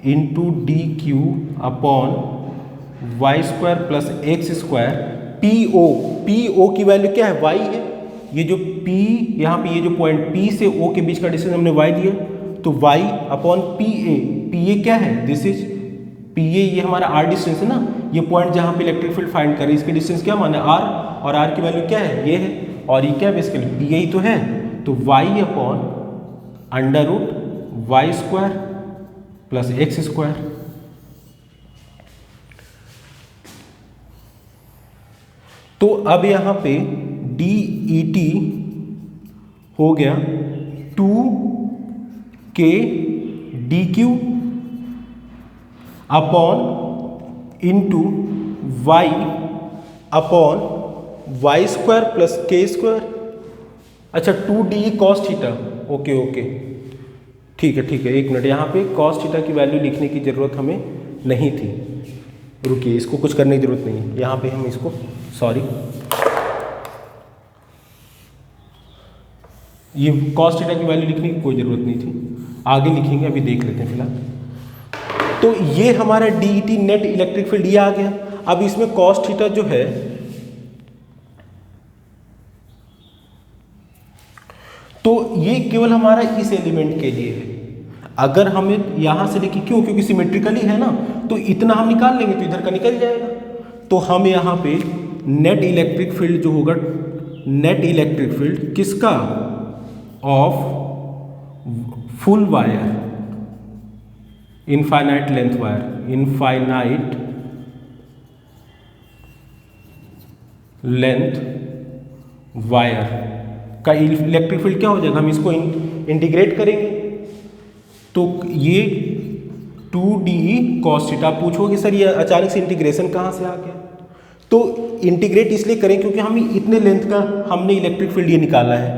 into D Q upon Y square plus X square. P O की वैल्यू क्या है, y है। ये जो p यहाँ पे ये जो पॉइंट p से o के बीच का डिस्टेंस हमने y लिया, तो y अपॉन पी ए क्या है, दिस इज पी ए, ये हमारा r डिस्टेंस है ना, ये पॉइंट जहाँ पे इलेक्ट्रिक फील्ड फाइंड करें, इसके डिस्टेंस क्या माना r, और r की वैल्यू क्या है, ये है, और ये क्या है बेसिकली पी ए ही तो है। तो y upon under root Y square plus X square. तो अब यहाँ पे डी ई टी हो गया 2k D Q upon into Y upon Y square plus K square. अच्छा 2d कॉस थीटा, ओके ठीक है, एक मिनट, यहाँ पे कॉस थीटा की वैल्यू लिखने की ज़रूरत हमें नहीं थी, रुकिए, इसको कुछ करने की ज़रूरत नहीं है, यहाँ पे हम इसको, सॉरी, ये कॉस थीटा की वैल्यू लिखने की कोई ज़रूरत नहीं थी, आगे लिखेंगे, अभी देख लेते हैं फिलहाल। तो ये हमारा DET नेट इलेक्ट्रिक फील्ड ये आ गया। अब इसमें कॉस थीटा जो है, तो ये केवल हमारा इस एलिमेंट के लिए है। अगर हमें यहाँ से देखिए, क्यों, क्योंकि सिमेट्रिकली है ना, तो इतना हम निकाल लेंगे तो इधर का निकल जाएगा। तो हम यहाँ पे नेट इलेक्ट्रिक फील्ड जो होगा, नेट इलेक्ट्रिक फील्ड किसका, of full wire, infinite length wire, infinite length wire का इलेक्ट्रिक फील्ड क्या हो जाएगा, हम इसको इंटीग्रेट करेंगे, तो ये 2DE cos थीटा। आप पूछोगे सर ये अचानक से इंटीग्रेशन कहाँ से आ गया, तो इंटीग्रेट इसलिए करें क्योंकि हम इतने लेंथ का हमने इलेक्ट्रिक फील्ड ये निकाला है,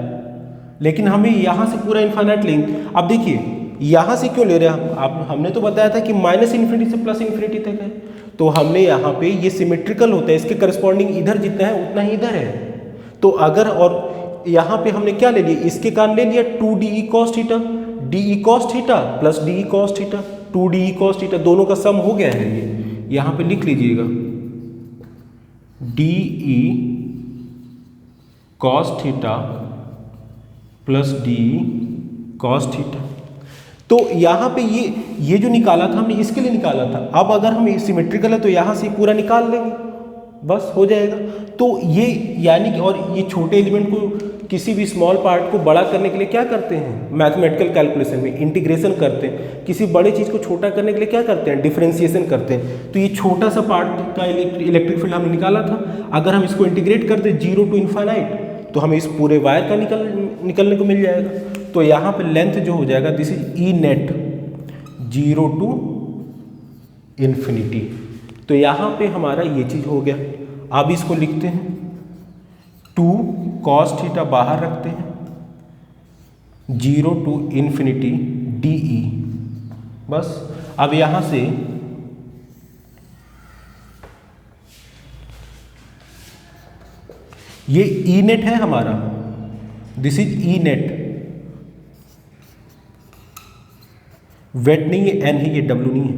लेकिन हमें यहाँ से पूरा इनफाइनाइट लेंगे। अब देखिए यहाँ से क्यों ले रहे हैं हम, हमने तो बताया था कि माइनस इन्फिनिटी से प्लस इन्फिनिटी तक है, तो हमने यहाँ पे ये सिमेट्रिकल होता है, इसके करस्पॉन्डिंग इधर जितना है उतना ही इधर है। तो अगर, और यहाँ पे हमने क्या ले लिया, इसके कारण ले लिया 2DE cos theta, DE cos theta plus DE cos theta, 2DE cos theta दोनों का सम हो गया है। ये यहाँ पे लिख लीजिएगा DE cos theta plus DE cos theta. तो यहाँ पे ये जो निकाला था हमने इसके लिए निकाला था। अब अगर हम सिमेट्रिकल है तो यहाँ से पूरा निकाल लेंगे, बस हो जाएगा। तो ये यानी कि, और ये छोटे एलिमेंट को, किसी भी स्मॉल पार्ट को बड़ा करने के लिए क्या करते हैं, मैथमेटिकल कैलकुलेशन में इंटीग्रेशन करते हैं। किसी बड़े चीज़ को छोटा करने के लिए क्या करते हैं, डिफरेंशिएशन करते हैं। तो ये छोटा सा पार्ट का इलेक्ट्रिक फील्ड हमने निकाला था, अगर हम इसको इंटीग्रेट कर दें 0 टू इनफाइनाइट, तो हमें इस पूरे वायर का निकलने को मिल जाएगा। तो यहाँ पे लेंथ जो हो जाएगा, this is E net 0 to infinity. तो यहाँ पे हमारा ये चीज़ हो गया। अब इसको लिखते हैं 2 cos थीटा बाहर रखते हैं, 0 टू इन्फिनिटी DE। बस अब यहाँ से ये ई नेट है हमारा, this is E net, wait नहीं है, एन है, ये डब्ल्यू नहीं है।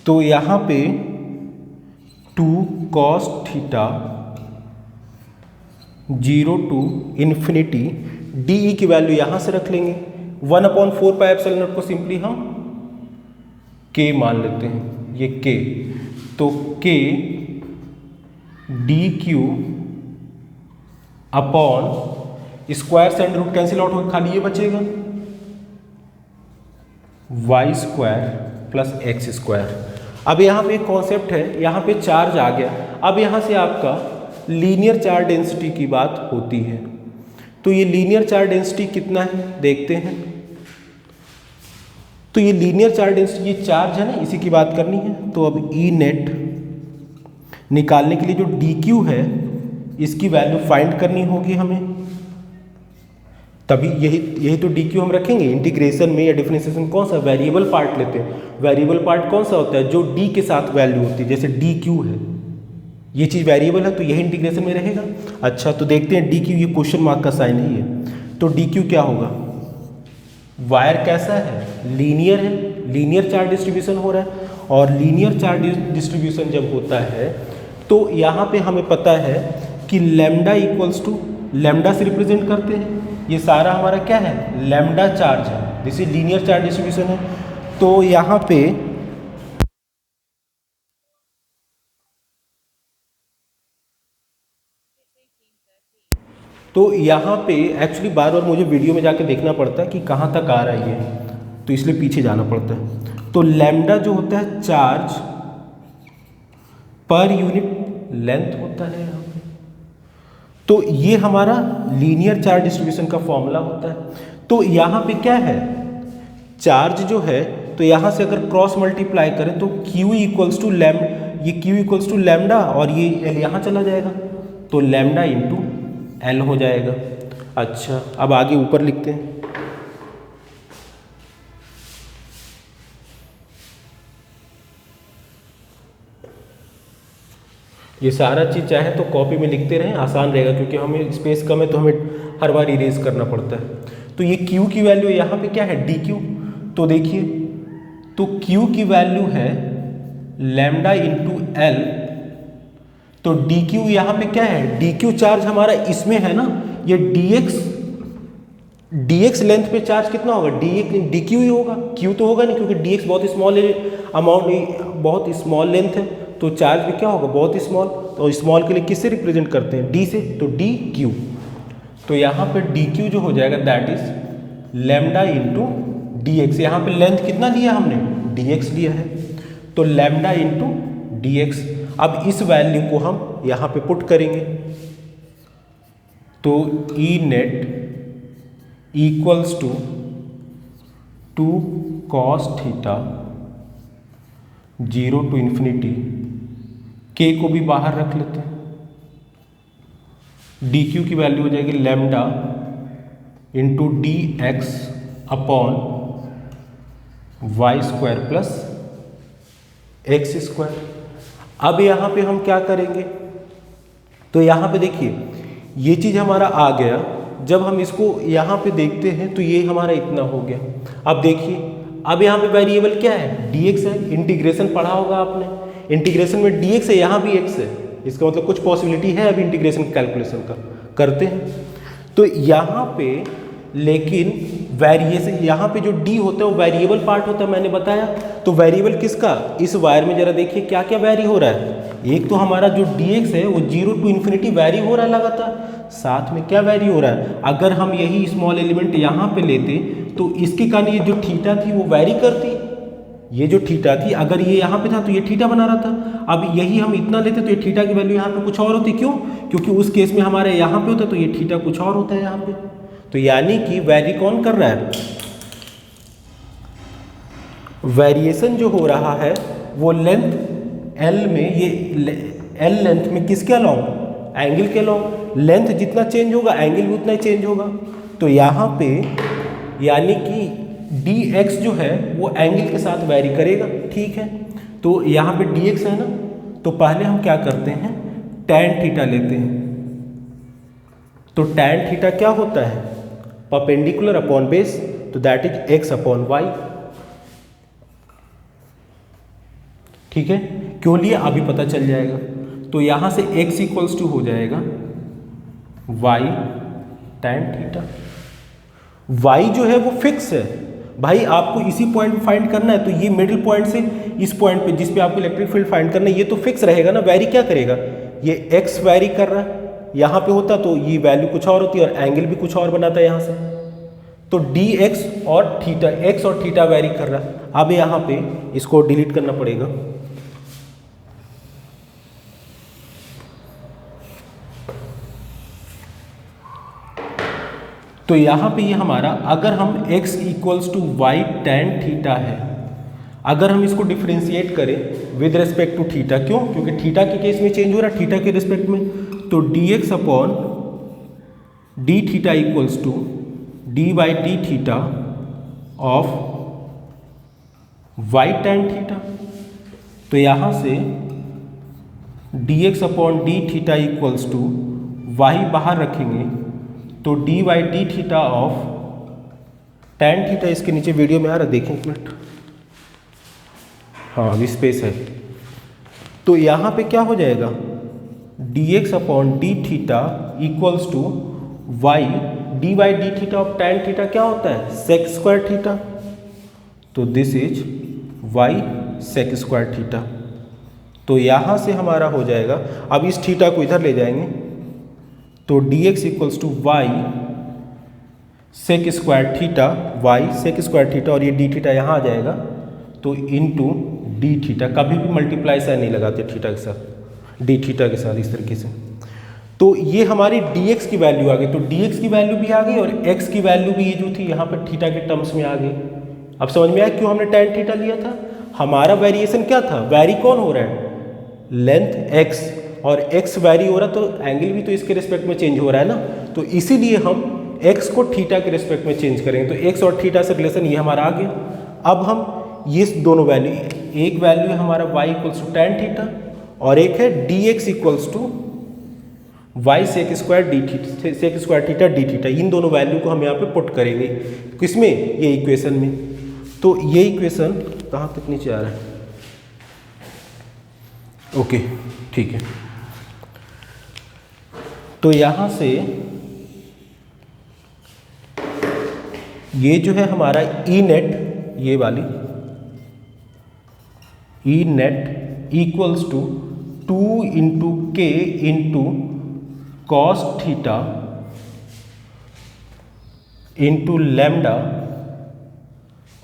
तो यहाँ पे 2 cos theta 0 to infinity DE की वैल्यू यहाँ से रख लेंगे, 1/4 पाई एप्सिलॉन नॉट को सिंपली हम K मान लेते हैं, ये K। तो K DQ अपॉन स्क्वायर से अंडर रूट कैंसिल आउट होकर खाली ये बचेगा Y square plus X square. अब यहाँ पे एक कॉन्सेप्ट है, यहाँ पे चार्ज आ गया। अब यहाँ से आपका लीनियर चार्ज डेंसिटी की बात होती है, तो ये लीनियर चार्ज डेंसिटी कितना है देखते हैं। तो ये लीनियर चार्ज डेंसिटी, ये चार्ज है ना, इसी की बात करनी है। तो अब ई नेट निकालने के लिए जो डी क्यू है इसकी वैल्यू फाइंड करनी होगी हमें, तभी यही तो डी क्यू हम रखेंगे इंटीग्रेशन में या डिफरेंशिएशन। कौन सा वेरिएबल पार्ट लेते हैं, वेरिएबल पार्ट कौन सा होता है, जो डी के साथ वैल्यू होती है, जैसे डी क्यू है, ये चीज़ वेरिएबल है तो यही इंटीग्रेशन में रहेगा। अच्छा तो देखते हैं डी क्यू, ये क्वेश्चन मार्क का साइन है ये, तो डी क्यू क्या होगा? वायर कैसा है? लीनियर है, लीनियर चार्ज डिस्ट्रीब्यूशन हो रहा है, और लीनियर चार्ज डिस्ट्रीब्यूशन जब होता है तो यहाँ पे हमें पता है कि लैम्डा इक्वल्स टू, लैम्डा से रिप्रेजेंट करते हैं, ये सारा हमारा क्या है? लैम्डा चार्ज है, this is linear charge distribution है। तो यहाँ पे एक्चुअली बार बार मुझे वीडियो में जाके देखना पड़ता है कि कहाँ तक आ रहा है ये, तो इसलिए पीछे जाना पड़ता है। तो लैम्डा जो होता है चार्ज पर यूनिट लेंथ होता है यहाँ पे, तो ये हमारा लीनियर चार्ज डिस्ट्रीब्यूशन का फॉर्मूला होता है। तो यहाँ पे क्या है? चार्ज जो है, तो यहाँ से अगर क्रॉस मल्टीप्लाई करें तो Q इक्वल्स टू ये Q इक्वल्स टू लैम्डा, और ये L यहाँ चला जाएगा, तो लैम्डा इंटू L हो जाएगा। अच्छा अब आगे ऊपर लिखते हैं, ये सारा चीज़ चाहे तो कॉपी में लिखते रहें, आसान रहेगा, क्योंकि हमें स्पेस कम है तो हमें हर बार इरेज करना पड़ता है। तो ये Q की वैल्यू यहाँ पे क्या है? D Q. तो देखिए, तो Q की वैल्यू है लैम्डा इंटू L, तो डी क्यू यहाँ पे क्या है? डी क्यू चार्ज हमारा इसमें है ना, ये dx लेंथ पे चार्ज कितना होगा? डी क्यू ही होगा, Q तो होगा नहीं, क्योंकि dx बहुत स्मॉल अमाउंट, बहुत स्मॉल लेंथ है, तो चार्ज भी क्या होगा? बहुत स्मॉल। तो स्मॉल के लिए किससे रिप्रेजेंट करते हैं? डी से, तो डी क्यू। तो यहाँ पे डी क्यू जो हो जाएगा that is lambda into D x. यहाँ पे लेंथ कितना लिया हमने? डी एक्स लिया है, तो लैम्डा इंटू डी एक्स। अब इस वैल्यू को हम यहाँ पे पुट करेंगे, तो E net equals to 2 cos theta 0 to infinity, के को भी बाहर रख लेते हैं, डी क्यू की वैल्यू हो जाएगी lambda into D X upon Y square plus X square. अब यहाँ पे हम क्या करेंगे? तो यहाँ पे देखिए ये चीज़ हमारा आ गया, जब हम इसको यहाँ पे देखते हैं तो ये हमारा इतना हो गया। अब देखिए, अब यहाँ पे वेरिएबल क्या है? dx है, इंटीग्रेशन पढ़ा होगा आपने, इंटीग्रेशन में dx है, यहाँ भी x है, इसका मतलब कुछ पॉसिबिलिटी है अभी इंटीग्रेशन कैलकुलेशन का, करते हैं। तो यहाँ पे लेकिन वेरिएशन, यहाँ पे जो d होता है वो वेरिएबल पार्ट होता है, मैंने बताया। तो वेरिएबल किसका? इस वायर में जरा देखिए क्या क्या वैरी हो रहा है। एक तो हमारा जो dx है वो 0 टू इन्फिनिटी वैरी हो रहा है लगातार, साथ में क्या वैरी हो रहा है? अगर हम यही स्मॉल एलिमेंट यहाँ पे लेते तो इसके कारण ये जो थीटा थी वो वैरी करती, ये जो थीटा थी अगर ये यहाँ पे था तो ये थीटा बना रहा था। अब यही हम इतना लेते तो ये थीटा की वैल्यू यहाँ पे कुछ और होती, क्यों? क्योंकि उस केस में हमारे यहाँ पे होता तो ये थीटा कुछ और होता है यहाँ पे। तो यानी कि वैरी कौन कर रहा है? वेरिएशन जो हो रहा है वो लेंथ L में, ये L लेंथ में किसके अलॉन्ग? एंगल के अलॉन्ग। लेंथ जितना चेंज होगा एंगल भी उतना ही चेंज होगा। तो यहाँ पे यानी कि dx जो है वो एंगल के साथ वैरी करेगा, ठीक है। तो यहाँ पे dx है ना, तो पहले हम क्या करते हैं? tan थीटा लेते हैं। तो tan थीटा क्या होता है? परपेंडिकुलर अपॉन बेस, तो that is x upon Y, ठीक है। क्यों लिए अभी पता चल जाएगा। तो यहाँ से x इक्वल्स टू हो जाएगा y tan थीटा। y जो है वो फिक्स है भाई, आपको इसी पॉइंट पे फाइंड करना है। तो ये मिडिल पॉइंट से इस पॉइंट पे जिस पे आपको इलेक्ट्रिक फील्ड फाइंड करना है, ये तो फिक्स रहेगा ना। वैरी क्या करेगा? ये x वैरी कर रहा है, यहाँ पे होता तो ये वैल्यू कुछ और होती है और एंगल भी कुछ और बनाता है यहाँ से। तो dx और थीटा, x और थीटा वैरी कर रहा है। अब यहाँ पे इसको डिलीट करना पड़ेगा। तो यहाँ पे ये हमारा, अगर हम x equals to Y tan theta है, अगर हम इसको डिफ्रेंशिएट करें विद रिस्पेक्ट टू थीटा, क्यों? क्योंकि थीटा के केस में चेंज हो रहा है, थीटा के रिस्पेक्ट में। तो dx upon D theta equals to D by D theta of Y tan theta. तो यहाँ से dx upon D theta equals to Y बाहर रखेंगे तो D Y D theta of tan theta, इसके नीचे वीडियो में आ रहा है, देखें एक मिनट, हाँ अभी स्पेस है, तो यहाँ पे क्या हो जाएगा dx upon D theta equals to Y D Y D theta of tan theta क्या होता है सेक स्क्वायर थीटा, तो this is Y sec square theta. तो यहाँ से हमारा हो जाएगा, अब इस थीटा को इधर ले जाएंगे तो dx equals to Y sec square theta, Y sec square theta, और ये डी थीटा यहाँ आ जाएगा तो इनटू डी थीटा, कभी भी मल्टीप्लाई साइन नहीं लगाते थीटा के साथ, डी थीटा के साथ इस तरीके से। तो ये हमारी dx की वैल्यू आ गई, तो dx की वैल्यू भी आ गई और x की वैल्यू भी ये जो थी यहाँ पर थीटा के टर्म्स में आ गई। अब समझ में आया क्यों हमने tan थीटा लिया था, हमारा वेरिएशन क्या था, वैरी कौन हो रहा है लेंथ x, और x वैरी हो रहा तो एंगल भी तो इसके रिस्पेक्ट में चेंज हो रहा है ना, तो इसीलिए हम x को थीटा के रिस्पेक्ट में चेंज करेंगे, तो x और थीटा से रिलेशन ये हमारा आ गया। अब हम ये दोनों वैल्यू, एक वैल्यू है हमारा y equals to tan theta और एक है dx equals to Y sec square D theta, sec square theta D theta, इन दोनों वैल्यू को हम यहाँ पे पुट करेंगे किसमें, ये इक्वेशन में। तो ये इक्वेशन कहाँ तक नीचे आ रहा है, ओके ठीक है। तो यहाँ से ये जो है हमारा ई नेट, ये वाली E net equals to 2 into K into cos theta into lambda,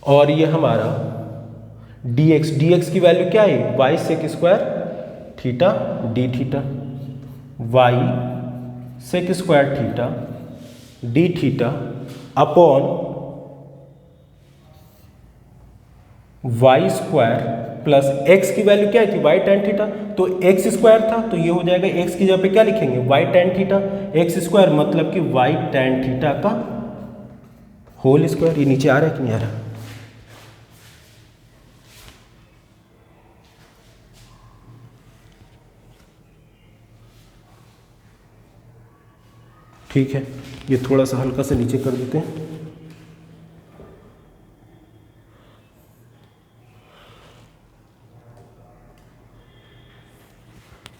और ये हमारा dx की वैल्यू क्या है Y sec square theta D theta, Y sec square theta D theta upon Y square plus x की value क्या थी Y tan theta, तो x स्क्वायर था तो ये हो जाएगा x की जगह पे क्या लिखेंगे Y tan theta, x square मतलब कि वाई tan थीटा का होल स्क्वायर। ये नीचे आ रहा है कि नहीं आ रहा, ठीक है, ये थोड़ा सा हल्का सा नीचे कर देते हैं।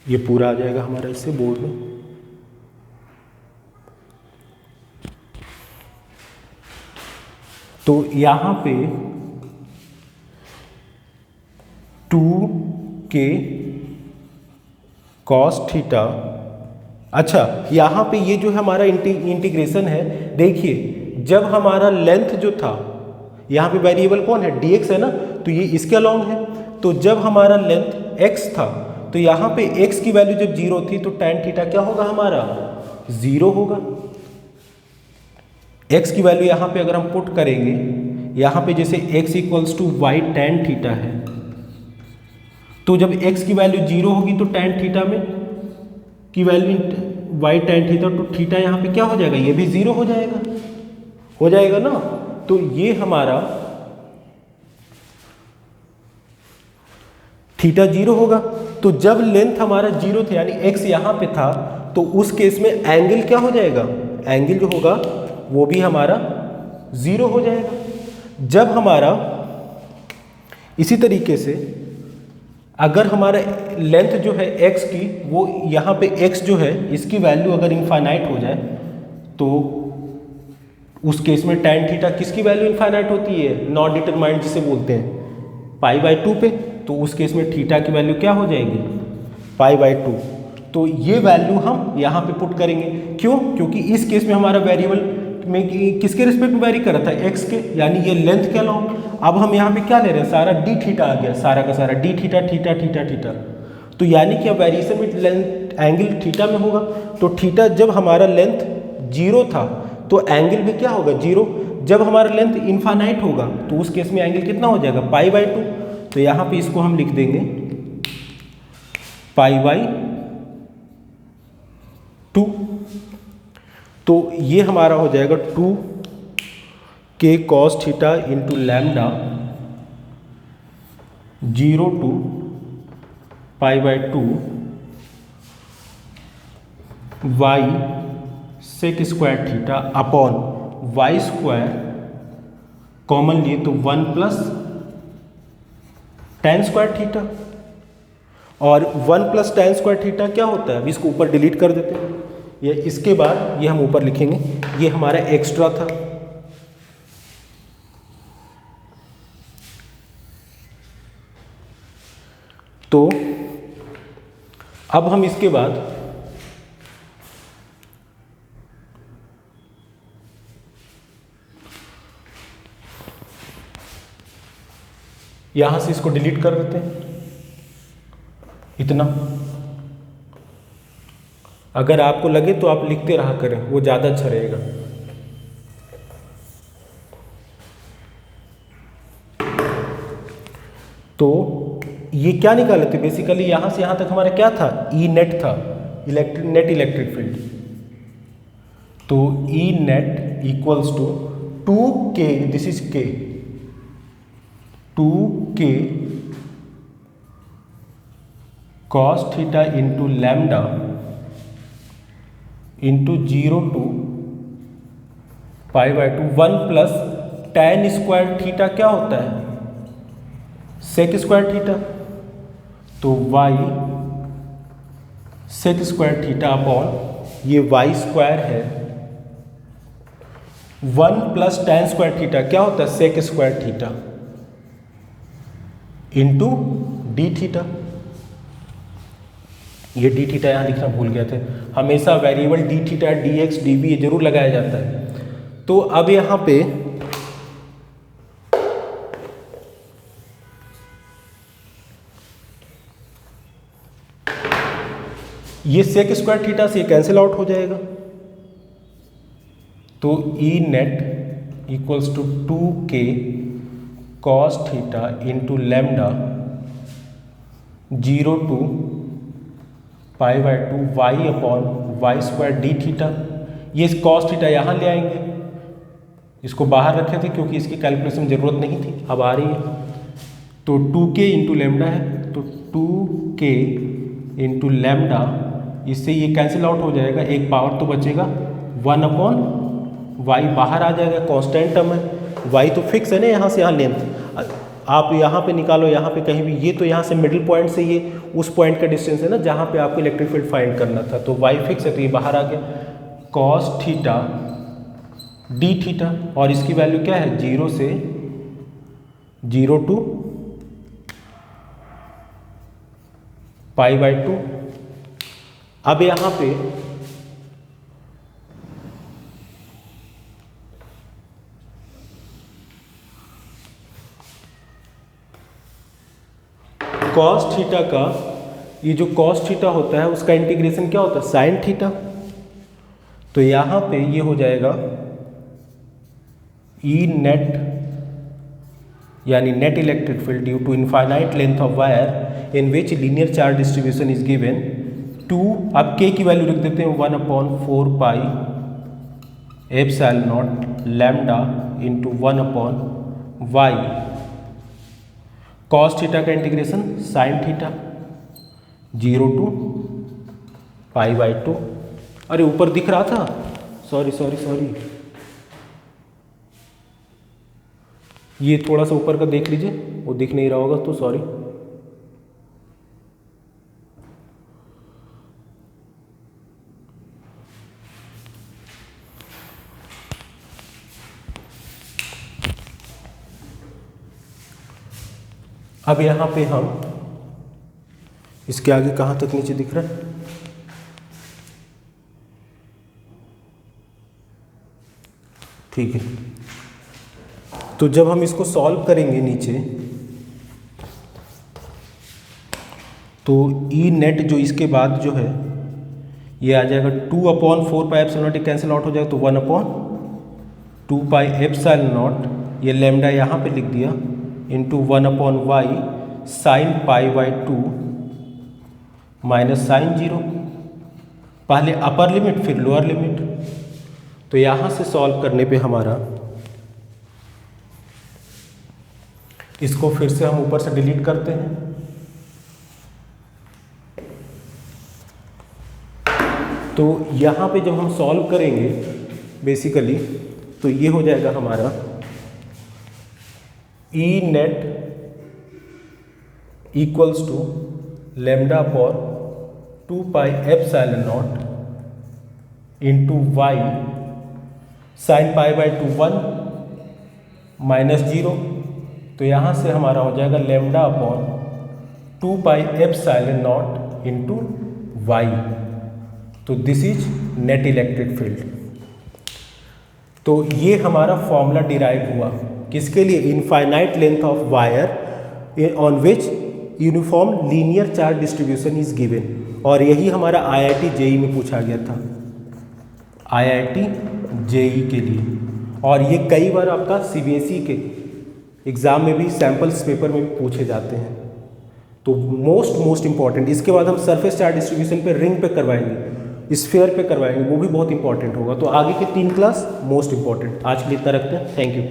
ये पूरा आ जाएगा हमारा इससे बोर्ड में। तो यहाँ पे 2k cos थीटा, अच्छा यहाँ पे ये जो है हमारा इंटीग्रेशन है, देखिए जब हमारा लेंथ जो था, यहाँ पे वेरिएबल कौन है dx है ना, तो ये इसके अलोंग है, तो जब हमारा लेंथ x था तो यहाँ पे x की वैल्यू जब 0 थी तो tan थीटा क्या होगा हमारा 0 होगा। x की वैल्यू यहाँ पे अगर हम पुट करेंगे, यहाँ पे जैसे x equals to Y tan theta है, तो जब x की वैल्यू 0 होगी तो tan थीटा में की वैल्यू वाई tan थीटा, तो थीटा यहाँ पे क्या हो जाएगा, ये भी 0 हो जाएगा ना। तो ये हमारा थीटा 0 होगा, तो जब लेंथ हमारा 0 था यानी x यहाँ पे था, तो उस केस में एंगल क्या हो जाएगा, एंगल जो होगा वो भी हमारा 0 हो जाएगा। जब हमारा इसी तरीके से अगर हमारा लेंथ जो है x की, वो यहाँ पे x जो है इसकी वैल्यू अगर इनफाइनाइट हो जाए, तो उस केस में tan थीटा किसकी वैल्यू इनफाइनाइट होती है, नॉट डिटरमाइंड जिसे बोलते हैं π/2 पे, तो उस केस में थीटा की वैल्यू क्या हो जाएगी π/2। तो ये वैल्यू हम यहाँ पे पुट करेंगे, क्यों, क्योंकि इस केस में हमारा वेरिएबल में किसके रिस्पेक्ट में वेरी कर रहा था, x के, यानी ये लेंथ के अलोंग। अब हम यहाँ पे क्या ले रहे हैं, सारा डी थीटा आ गया, सारा का सारा D theta theta theta theta, तो यानी कि अब variation with length angle theta में होगा। तो थीटा जब हमारा लेंथ 0 था तो एंगल भी क्या होगा 0, जब हमारा लेंथ इनफाइनाइट होगा तो उस केस में एंगल कितना हो जाएगा π/2। तो यहाँ पे इसको हम लिख देंगे π/2। तो ये हमारा हो जाएगा 2k cos theta into lambda 0 to π/2 Y sec square theta upon Y square common लिए तो 1 प्लस tan स्क्वायर थीटा, और 1 प्लस tan स्क्वायर थीटा क्या होता है, अभी इसको ऊपर डिलीट कर देते हैं। ये इसके बाद ये हम ऊपर लिखेंगे, ये हमारा एक्स्ट्रा था। तो अब हम इसके बाद यहां से इसको डिलीट कर देते हैं इतना। अगर आपको लगे तो आप लिखते रहा करें, वो ज़्यादा अच्छा रहेगा। तो ये क्या निकाले थे बेसिकली, यहां से यहां तक हमारा क्या था, ई नेट था, नेट इलेक्ट्रिक फील्ड। तो E net equals to 2k, this is k, 2k cos theta into lambda into 0 to pi by 2, 1 plus tan square theta क्या होता है, सेक स्क्वायर थीटा। तो y sec square theta upon ये y square है, 1 plus tan square theta क्या होता है, sec square theta into D theta. ये डी थीटा यहाँ लिखना भूल गए थे, हमेशा variable D theta D X D बी जरूर लगाया जाता है। तो अब यहाँ पे ये सेक स्क्वायर थीटा से कैंसिल आउट हो जाएगा। तो E net equals to 2k cos theta into lambda 0 to pi by 2 Y upon Y square D theta. ये cos थीटा यहाँ ले आएंगे, इसको बाहर रखे थे क्योंकि इसकी कैलकुलेशन में ज़रूरत नहीं थी, अब आ रही है। तो 2k इंटू लेमडा है, तो 2k इंटू लैम्डा, इससे ये कैंसिल आउट हो जाएगा, एक पावर तो बचेगा 1 अपॉन वाई बाहर आ जाएगा, कांस्टेंट टर्म है, वाई तो फिक्स है ना, यहाँ से यहाँ लेंथ आप यहाँ पे निकालो, यहाँ पे कहीं भी, ये तो यहाँ से मिडिल पॉइंट से ये उस पॉइंट का डिस्टेंस है ना जहाँ पे आपको इलेक्ट्रिक फील्ड फाइंड करना था, तो वाई फिक्स है तो ये बाहर आ गया cos थीटा डी थीटा, और इसकी वैल्यू क्या है 0 से 0 टू पाई बाय 2। अब यहाँ पे cos थीटा का, ये जो cos थीटा होता है उसका इंटीग्रेशन क्या होता है, साइन थीटा। तो यहाँ पे ये हो जाएगा ई नेट यानी net electric field due to infinite length of wire in which linear charge distribution is given to, अब k की वैल्यू रख देते हैं 1/4 pi epsilon naught lambda into 1/y cos theta का integration sine theta 0 to pi by 2। अरे ऊपर दिख रहा था, सॉरी, ये थोड़ा सा ऊपर का देख लीजिए, वो दिख नहीं रहा होगा तो सॉरी। अब यहाँ पे हम इसके आगे कहाँ तक नीचे दिख रहा है, ठीक है। तो जब हम इसको सॉल्व करेंगे नीचे, तो ई नेट जो इसके बाद जो है ये आ जाएगा 2/4 pi epsilon naught, cancel out हो जाएगा तो 1/2 पाई एप्सिलॉन नॉट, ये लैम्डा यहाँ पे लिख दिया, into 1/y sine pi by 2 minus sine 0, पहले अपर लिमिट फिर लोअर लिमिट। तो यहाँ से सॉल्व करने पे हमारा, इसको फिर से हम ऊपर से डिलीट करते हैं, तो यहाँ पे जब हम सॉल्व करेंगे बेसिकली तो ये हो जाएगा हमारा E net equals to lambda upon 2 pi epsilon naught into Y sine pi by 2 1 minus 0। तो यहाँ से हमारा हो जाएगा lambda upon 2 pi epsilon naught into Y. तो this is net electric field. तो ये हमारा फॉर्मूला डिराइव हुआ किसके लिए, infinite length of wire on which uniform linear charge distribution is given. और यही हमारा IIT JEE में पूछा गया था, IIT JEE के लिए। और ये कई बार आपका CBSE के एग्ज़ाम में भी सैम्पल्स पेपर में भी पूछे जाते हैं। तो मोस्ट इम्पॉर्टेंट। इसके बाद हम सरफेस चार्ज डिस्ट्रीब्यूशन पे रिंग पे करवाएंगे, स्फीयर पे करवाएंगे, वो भी बहुत इंपॉर्टेंट होगा। तो आगे के 3 क्लास मोस्ट इंपॉर्टेंट। आज के लिए इतना रखते हैं। Thank you.